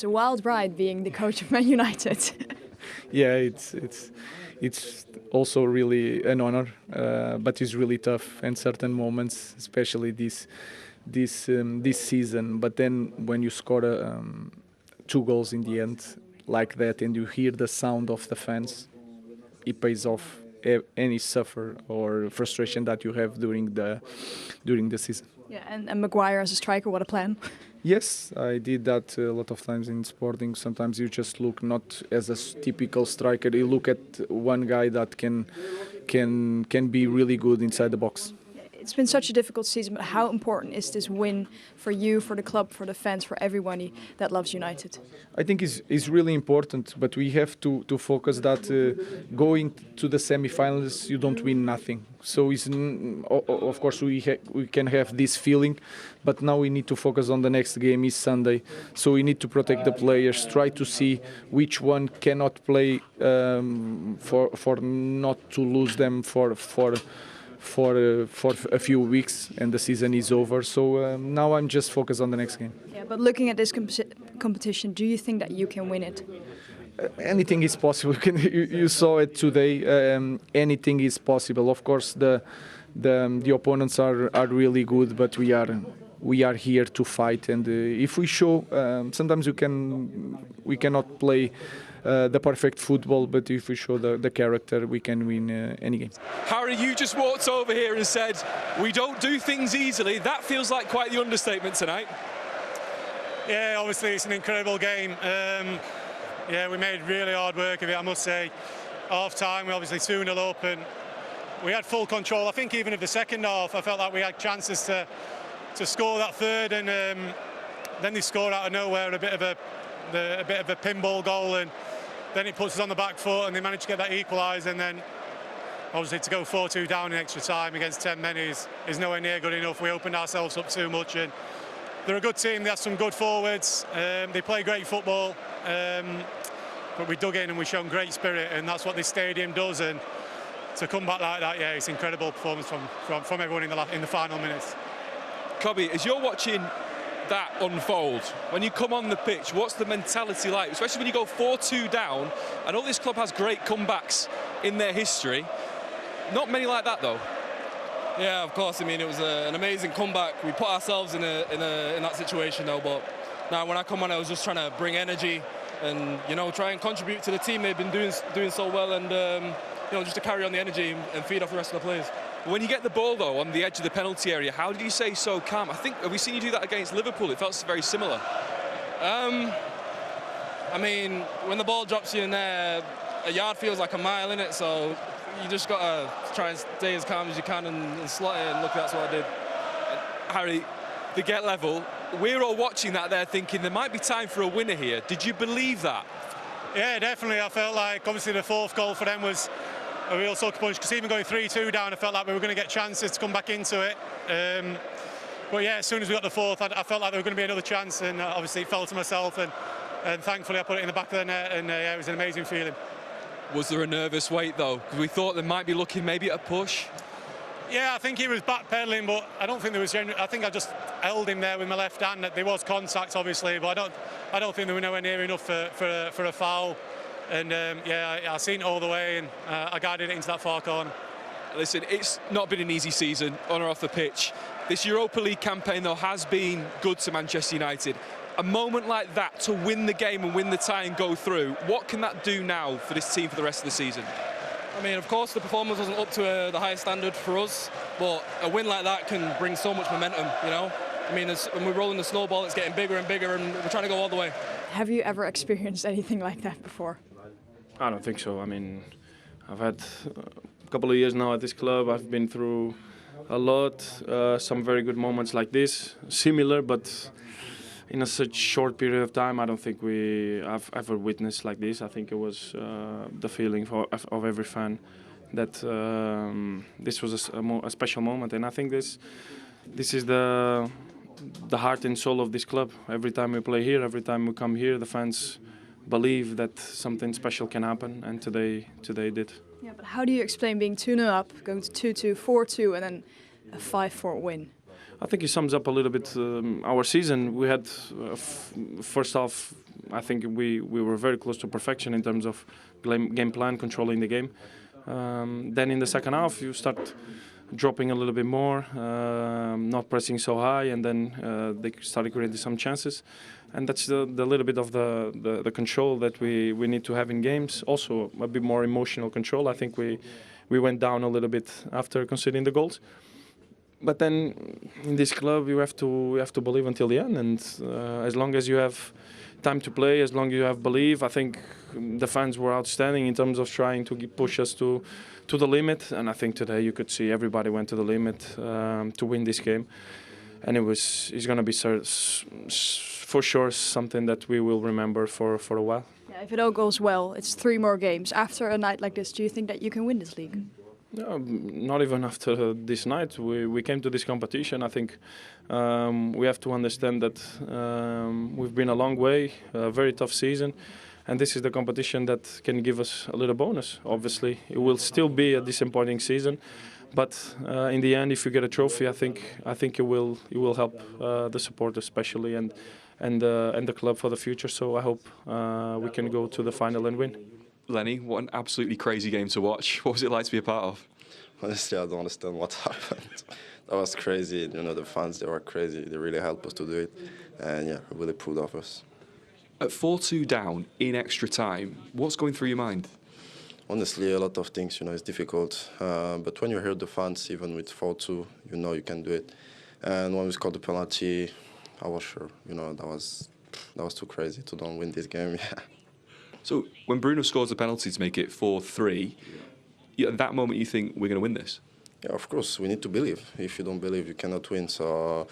It's a wild ride being the coach of Man United. Yeah, it's also really an honor, but it's really tough in certain moments, especially this season. But then when you score 2 goals in the end like that, and you hear the sound of the fans, it pays off any suffer or frustration that you have during the season. Yeah, and Maguire as a striker, what a plan. Yes, I did that a lot of times in Sporting. Sometimes you just look not as a typical striker. You look at one guy that can be really good inside the box. It's been such a difficult season, but how important is this win for you, for the club, for the fans, for everybody that loves United? I think it's really important, but we have to focus that going to the semi-finals, you don't win nothing. So of course we can have this feeling, but now we need to focus on the next game is Sunday. So we need to protect the players, try to see which one cannot play for not to lose them for a few weeks, and the season is over. So now I'm just focused on the next game. Yeah, but looking at this competition, do you think that you can win it? Anything is possible. You saw it today. Anything is possible. Of course, the opponents are really good, but we are here to fight. And if we show, sometimes we cannot play the perfect football, but if we show the character, we can win any game. Harry, you just walked over here and said, we don't do things easily. That feels like quite the understatement tonight. Yeah, obviously it's an incredible game. Yeah, we made really hard work of it, I must say. Half time, we obviously 2-0 up and we had full control. I think even of the second half, I felt like we had chances to score that third, and then they scored out of nowhere a bit of a pinball goal, and then it puts us on the back foot, and they managed to get that equalised, and then obviously to go 4-2 down in extra time against 10 men is nowhere near good enough. We opened ourselves up too much, and they're a good team. They have some good forwards. They play great football, but we dug in and we've shown great spirit, and that's what this stadium does. And to come back like that, yeah, it's an incredible performance from everyone in the final minutes. Kobbie, as you're watching that unfold, when you come on the pitch, what's the mentality like, especially when you go 4-2 down? I know this club has great comebacks in their history. Not many like that, though. Yeah, of course. I mean, it was an amazing comeback. We put ourselves in that situation, though. But now, when I come on, I was just trying to bring energy and try and contribute to the team. They've been doing so well, and just to carry on the energy and feed off the rest of the players. When you get the ball, though, on the edge of the penalty area, how did you stay so calm? I think, have we seen you do that against Liverpool? It felt very similar. I mean, when the ball drops you in there, a yard feels like a mile, innit? So you just got to try and stay as calm as you can and slot it, and look, that's what I did. Harry, the get level, we're all watching that there thinking there might be time for a winner here. Did you believe that? Yeah, definitely. I felt like, obviously, the fourth goal for them was a real sucker punch, because even going 3-2 down, I felt like we were going to get chances to come back into it. But yeah, as soon as we got the fourth, I felt like there was going to be another chance, and obviously it fell to myself, and thankfully I put it in the back of the net, and yeah, it was an amazing feeling. Was there a nervous wait, though? Because we thought there might be looking maybe at a push. Yeah, I think he was backpedaling, but I don't think there was. I think I just held him there with my left hand. There was contact, obviously, but I don't think they were nowhere near enough for a foul. And yeah, I seen it all the way, and I guided it into that far corner. Listen, it's not been an easy season on or off the pitch. This Europa League campaign, though, has been good to Manchester United. A moment like that to win the game and win the tie and go through, what can that do now for this team for the rest of the season? I mean, of course, the performance wasn't up to the highest standard for us, but a win like that can bring so much momentum, I mean, when we're rolling the snowball, it's getting bigger and bigger, and we're trying to go all the way. Have you ever experienced anything like that before? I don't think so. I mean, I've had a couple of years now at this club. I've been through a lot, some very good moments like this, similar, but in such short period of time, I don't think I've ever witnessed like this. I think it was the feeling of every fan that this was a special moment, and I think this is the heart and soul of this club. Every time we play here, every time we come here, the fans believe that something special can happen, and today did. Yeah, but how do you explain being 2-0 up, going to 2-2, 4-2, and then a 5-4 win? I think it sums up a little bit our season. We had first half I think we were very close to perfection in terms of game plan, controlling the game. Then in the second half, you start dropping a little bit more, not pressing so high, and then they started creating some chances. And that's the little bit of the control that we need to have in games. Also, a bit more emotional control. I think we went down a little bit after conceding the goals. But then in this club, you have to believe until the end. And as long as you have time to play, as long as you have belief, I think the fans were outstanding in terms of trying to push us to the limit. And I think today you could see everybody went to the limit to win this game. And it's going to be for sure something that we will remember for a while. Yeah, if it all goes well, it's 3 more games. After a night like this, do you think that you can win this league? No, not even after this night. We came to this competition. I think we have to understand that we've been a long way, a very tough season, and this is the competition that can give us a little bonus. Obviously, it will still be a disappointing season, but in the end, if you get a trophy, I think it will help the supporters especially and the club for the future. So I hope we can go to the final and win. Leny, what an absolutely crazy game to watch. What was it like to be a part of? Honestly, I don't understand what happened. That was crazy. You know, the fans, they were crazy. They really helped us to do it. And yeah, really proud of us. At 4-2 down in extra time, what's going through your mind? Honestly, a lot of things, you know, it's difficult. But when you hear the fans, even with 4-2, you know you can do it. And when we scored the penalty, I was sure, you know, that was too crazy to don't win this game. Yeah. So when Bruno scores a penalty to make it 4-3, at that moment you think we're going to win this? Yeah, of course, we need to believe. If you don't believe, you cannot win. So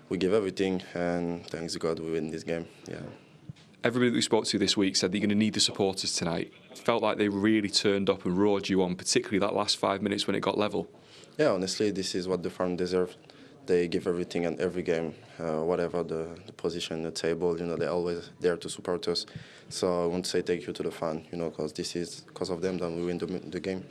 we give everything, and thanks God we win this game. Yeah. Everybody that we spoke to this week said that you're going to need the supporters tonight. It felt like they really turned up and roared you on, particularly that last 5 minutes when it got level. Yeah, honestly, this is what the fans deserve. They give everything in every game, whatever the position, the table, you know, they're always there to support us. So I want to say thank you to the fan, you know, because this is because of them that we win the game.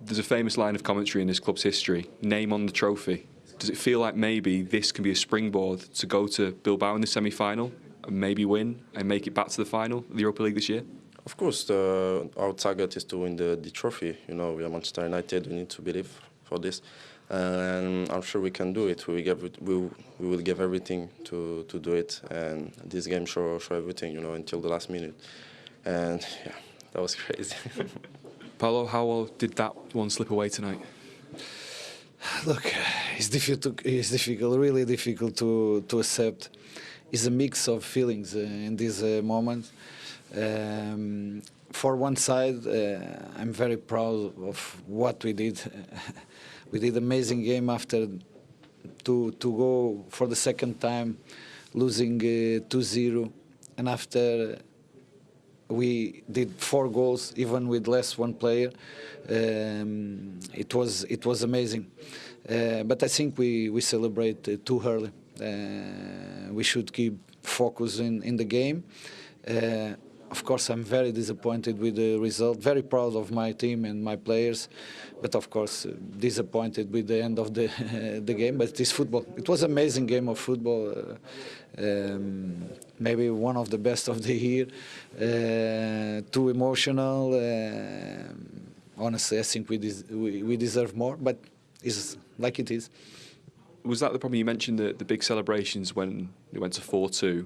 There's a famous line of commentary in this club's history, name on the trophy. Does it feel like maybe this can be a springboard to go to Bilbao in the semi-final and maybe win and make it back to the final of the Europa League this year? Of course, our target is to win the trophy. You know, we are Manchester United, we need to believe for this. And I'm sure we can do it. We will give everything to do it, and this game show everything, you know, until the last minute. And yeah, that was crazy. Paulo, how did that one slip away tonight? Look, it's difficult, really difficult to accept. It's a mix of feelings in this moment. For one side, I'm very proud of what we did. We did an amazing game after to go for the second time, losing 2-0, and after we did 4 goals, even with less one player. It was amazing. But I think we celebrate too early. We should keep focus in the game. Of course, I'm very disappointed with the result, very proud of my team and my players, but of course disappointed with the end of the game. But it's football. It was an amazing game of football, maybe one of the best of the year, too emotional. Honestly, I think we deserve more, but it's like it is. Was that the problem? You mentioned the big celebrations when it went to 4-2.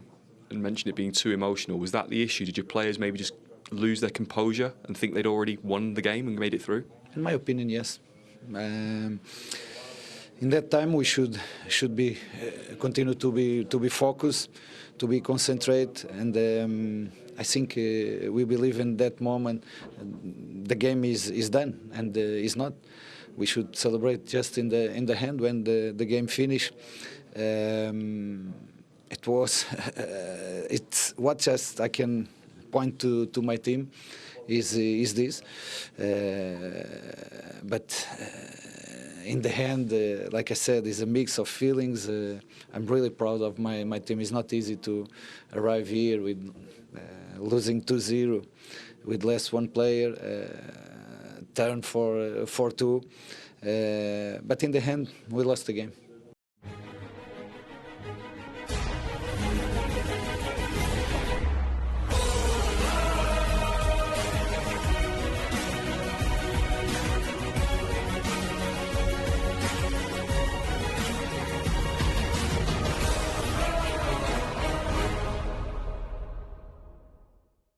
And mentioned it being too emotional. Was that the issue? Did your players maybe just lose their composure and think they'd already won the game and made it through? In my opinion, yes. In that time, we should be continue to be focused, to be concentrate, and I think we believe in that moment the game is done and is not. We should celebrate just in the hand when the game finish. It was, it's what just I can point to my team is this, but in the end, like I said, it's a mix of feelings. I'm really proud of my team. It's not easy to arrive here with losing 2-0, with less one player, turn for 4-2, but in the end, we lost the game.